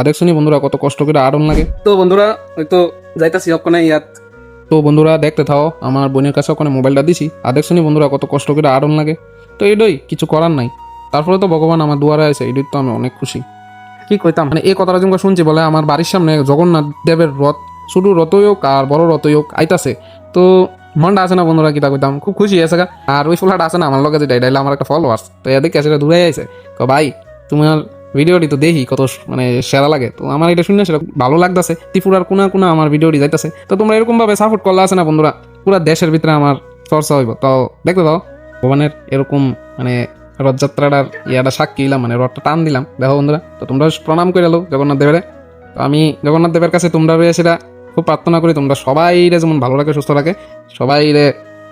দেখছনি বন্ধুরা কত কষ্ট করে আড়ন লাগে। তো বন্ধুরা ওই তো যাইতাছি ওখানে ইয়াত। তো বন্ধুরা দেখতে থাও, আমার বোনের কাছে ওখানে মোবাইলটা দিছি। দেখছনি বন্ধুরা কত কষ্ট করে আড়ন লাগে। তো এটাই কিছু করার নাই। তারপরে তো ভগবান আমার দুয়ারে আছে, এটাই তো আমি অনেক খুশি। কি কইতাম, মানে এই কথাটা যেমন শুনছি, বলে আমার বাড়ির সামনে জগন্নাথ দেবের রথ, ছোট রথই হোক আর বড় রথই হোক আইতাছে। তো মনটা আছে না বন্ধুরা, কিতা কইতাম, খুব খুশি আছে গা। আর ওই ফুলাটা আছে না আমার লগে, যেটা এটা আমার একটা ফলোয়ার্স, তো এদিকে সেটা দূরে আইছে। ভাই তোমার ভিডিওটি তো দেখি কত মানে সেরা লাগে। তো আমার এটা শুনে সেটা ভালো লাগতেছে, ত্রিপুরার কোনা কোনা আমার ভিডিওটি যাইতেছে। তো তোমরা এরকম ভাবে সাপোর্ট করলে আছে না বন্ধুরা, পুরা দেশের ভিতরে আমার চর্চা হইব। তো দেখতে দাও ভগবানের এরকম মানে রথযাত্রাটার ইয়াটা সাক্ষী দিলাম, মানে রথটা টান দিলাম। দেখো বন্ধুরা, তো তোমরা প্রণাম করে এলো জগন্নাথ দেবের। তো আমি জগন্নাথ দেবের কাছে তোমরা সেটা খুব প্রার্থনা করি, তোমরা সবাই যেমন ভালো লাগে, সুস্থ থাকে, সবাই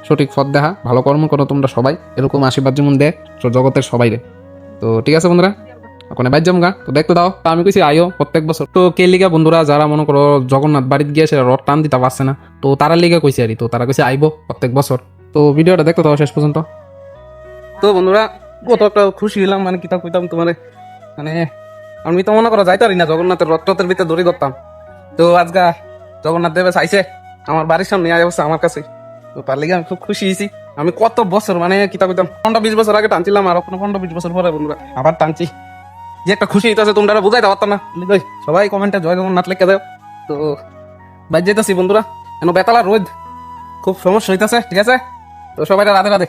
সঠিক পথ দেখা, ভালো কর্ম করো তোমরা সবাই, এরকম আশীর্বাদ যেমন দেয় জগতের সবাই রে। তো ঠিক আছে বন্ধুরা, ওখানে বাইর যাম গা। তো দেখতে দাও, তো আমি কইছি আইও প্রত্যেক বছর। তো কে লিগা বন্ধুরা যারা মনে করো জগন্নাথ বাড়িতে গিয়ে সেটা রথ টান দিতে পারছে না, তো তারা লিগা কইছে আর, তো তারা কইছে আইবো প্রত্যেক বছর। তো ভিডিওটা দেখতে দাও শেষ পর্যন্ত। তো বন্ধুরা কত একটা খুশি হলাম, মানে কিতাব কইতাম তোমার, মানে আমি তো মনে করো যাইতারি না জগন্নাথের রথের ভিতরে দড়ি ধরতাম। তো আজকা জগন্নাথ দেবে চাইছে আমার বাড়ির সামনে আয় অবস্থা আমার কাছে। তো তার লিগে আমি খুব খুশি হয়েছি। আমি কত বছর মানে কিতাব কইতাম 15-20 বছর আগে টানছিলাম, আর 15-20 বছর পরে বন্ধুরা আবার টানছি। যে একটা খুশি হইতেছে তোমরা বুঝাইতে পারতাম না। সবাই কমেন্টে জয় জগন্নাথ লিখে দাও। তো বাইর যাইতাছি বন্ধুরা, কেন বেতালা রোদ, খুব সমস্যা হইতাছে। ঠিক আছে, তো সবাই রাধে রাধে।